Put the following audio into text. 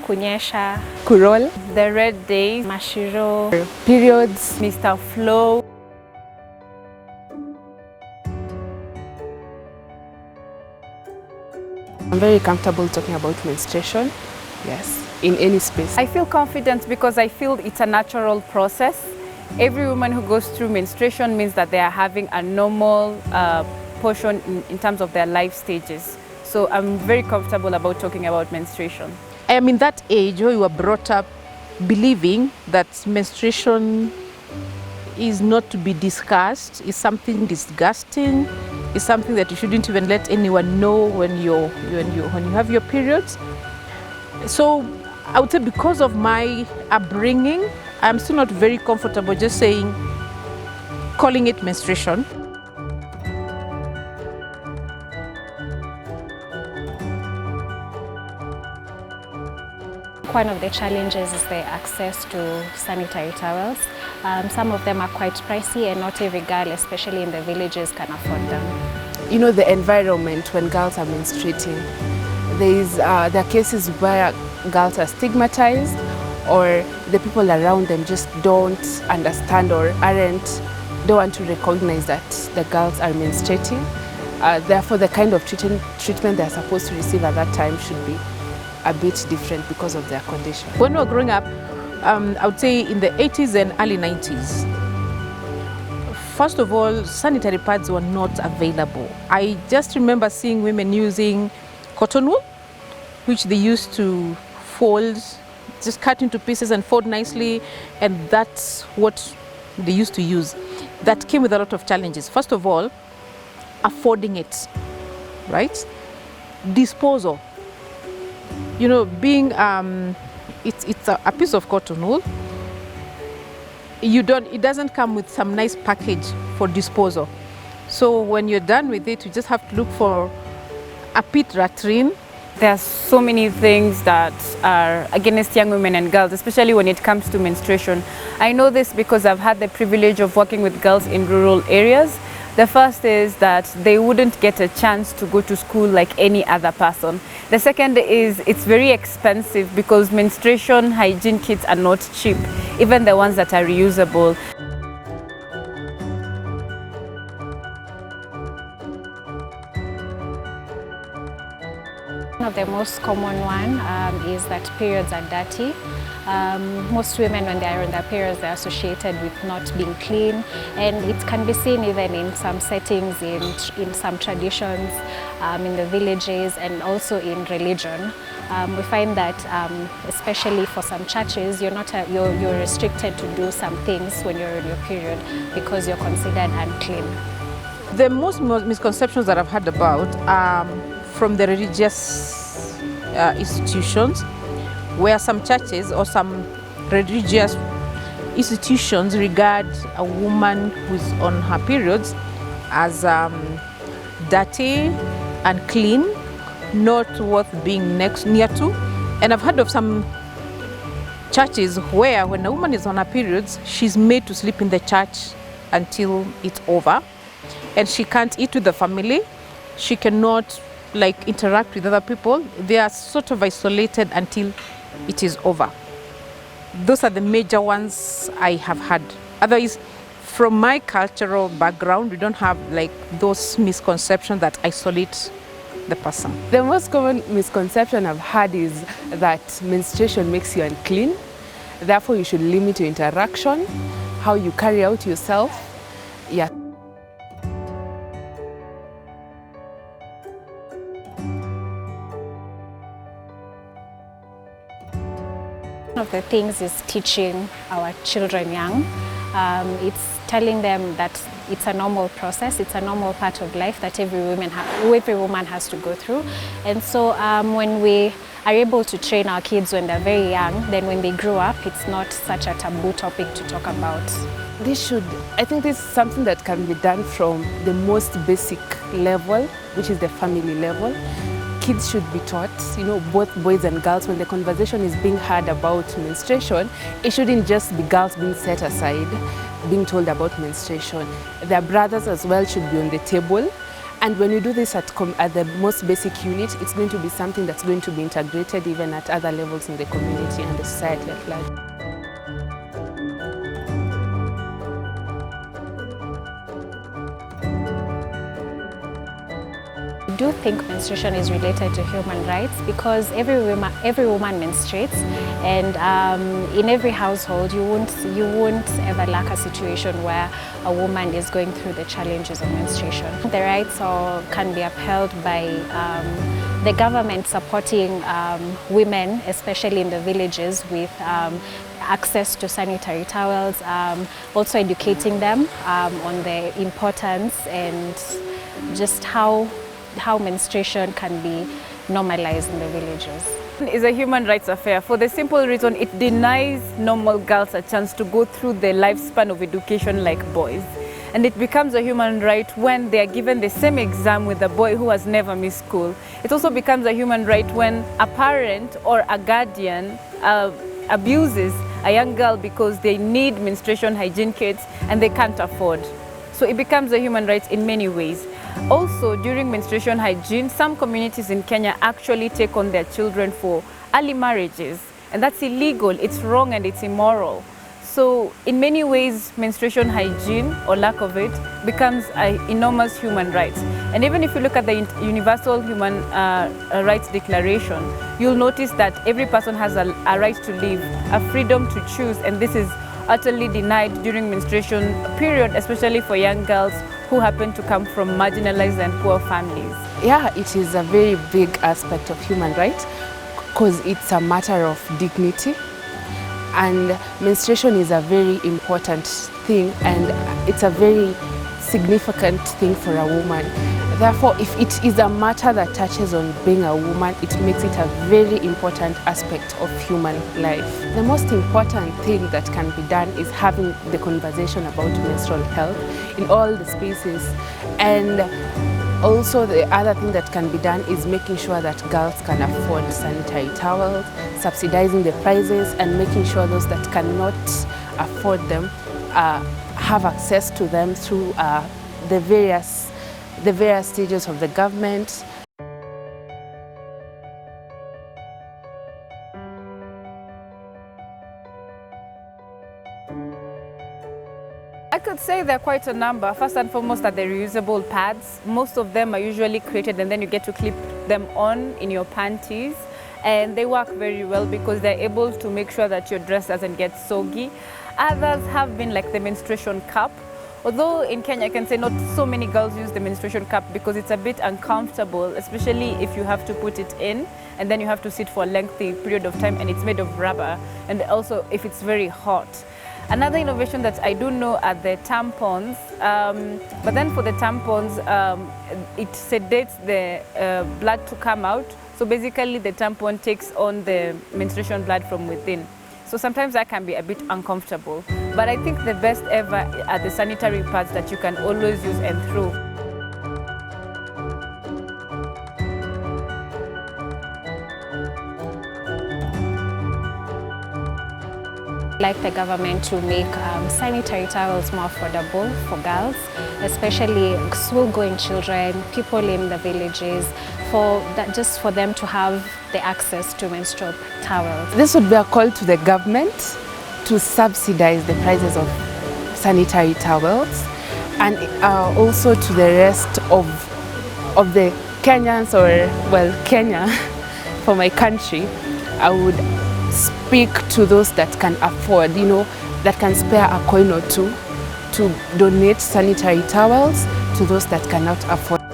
kunyesha, kurol, the red days, mashiro, periods, Mr. Flow. I'm very comfortable talking about menstruation, yes, in any space. I feel confident because I feel it's a natural process. Every woman who goes through menstruation means that they are having a normal portion in terms of their life stages. So I'm very comfortable about talking about menstruation. I am in that age where you were brought up believing that menstruation is not to be discussed, is something disgusting, is something that you shouldn't even let anyone know when you have your periods. So I would say because of my upbringing, I'm still not very comfortable just calling it menstruation. One of the challenges is the access to sanitary towels. Some of them are quite pricey and not every girl, especially in the villages, can afford them. You know, the environment when girls are menstruating, there are cases where girls are stigmatized or the people around them just don't understand or don't want to recognize that the girls are menstruating. Therefore, the kind of treatment they're supposed to receive at that time should be a bit different because of their condition. When we were growing up, I would say in the 80s and early 90s, first of all, sanitary pads were not available. I just remember seeing women using cotton wool, which they used to fold, just cut into pieces and fold nicely, and that's what they used to use. That came with a lot of challenges. First of all, affording it, right? Disposal. You know, being it's a piece of cotton wool. It doesn't come with some nice package for disposal. So when you're done with it, you just have to look for a pit latrine. There are so many things that are against young women and girls, especially when it comes to menstruation. I know this because I've had the privilege of working with girls in rural areas. The first is that they wouldn't get a chance to go to school like any other person. The second is it's very expensive because menstruation hygiene kits are not cheap, even the ones that are reusable. One of the most common one is that periods are dirty. Most women, when they are on their periods, they are associated with not being clean, and it can be seen even in some settings, in some traditions, in the villages, and also in religion. We find that, especially for some churches, you're restricted to do some things when you're on your period because you're considered unclean. The most misconceptions that I've heard about from the religious institutions, where some churches or some religious institutions regard a woman who's on her periods as dirty, unclean, not worth being near to. And I've heard of some churches where when a woman is on her periods, she's made to sleep in the church until it's over, and she can't eat with the family, she cannot interact with other people. They are sort of isolated until it is over. Those are the major ones I have had. Otherwise, from my cultural background, we don't have those misconceptions that isolate the person. The most common misconception I've had is that menstruation makes you unclean. Therefore, you should limit your interaction, how you carry out yourself. Yeah. One of the things is teaching our children young. It's telling them that it's a normal process, it's a normal part of life that every woman has to go through. And so when we are able to train our kids when they're very young, then when they grow up, it's not such a taboo topic to talk about. I think this is something that can be done from the most basic level, which is the family level. Kids should be taught, both boys and girls, when the conversation is being had about menstruation, it shouldn't just be girls being set aside, being told about menstruation. Their brothers as well should be on the table. And when we do this at the most basic unit, it's going to be something that's going to be integrated even at other levels in the community and the society at large. I do think menstruation is related to human rights because every woman menstruates, and in every household you won't ever lack a situation where a woman is going through the challenges of menstruation. The rights can be upheld by the government supporting women, especially in the villages, with access to sanitary towels, also educating them on the importance and just how menstruation can be normalized in the villages. It's a human rights affair for the simple reason it denies normal girls a chance to go through the lifespan of education like boys. And it becomes a human right when they are given the same exam with a boy who has never missed school. It also becomes a human right when a parent or a guardian abuses a young girl because they need menstruation hygiene kits and they can't afford. So it becomes a human right in many ways. Also, during menstruation hygiene, some communities in Kenya actually take on their children for early marriages, and that's illegal, it's wrong, and it's immoral. So in many ways, menstruation hygiene, or lack of it, becomes an enormous human right. And even if you look at the Universal Human Rights Declaration, you'll notice that every person has a right to live, a freedom to choose, and this is utterly denied during menstruation period, especially for young girls who happen to come from marginalized and poor families. Yeah, it is a very big aspect of human rights because it's a matter of dignity, and menstruation is a very important thing and it's a very significant thing for a woman. Therefore, if it is a matter that touches on being a woman, it makes it a very important aspect of human life. The most important thing that can be done is having the conversation about menstrual health in all the spaces. And also the other thing that can be done is making sure that girls can afford sanitary towels, subsidizing the prices, and making sure those that cannot afford them have access to them through the various stages of the government. I could say there are quite a number. First and foremost are the reusable pads. Most of them are usually created and then you get to clip them on in your panties. And they work very well because they're able to make sure that your dress doesn't get soggy. Others have been like the menstruation cup. Although in Kenya, I can say not so many girls use the menstruation cup because it's a bit uncomfortable, especially if you have to put it in and then you have to sit for a lengthy period of time, and it's made of rubber, and also if it's very hot. Another innovation that I do know are the tampons, but then for the tampons, it sedates the blood to come out. So basically the tampon takes on the menstruation blood from within. So sometimes that can be a bit uncomfortable. But I think the best ever are the sanitary pads that you can always use and throw. Like the government to make sanitary towels more affordable for girls, especially school-going children, people in the villages, just for them to have the access to menstrual towels. This would be a call to the government to subsidize the prices of sanitary towels, and also to the rest of the Kenyans, or well, Kenya, for my country. I would speak to those that can afford, that can spare a coin or two to donate sanitary towels to those that cannot afford.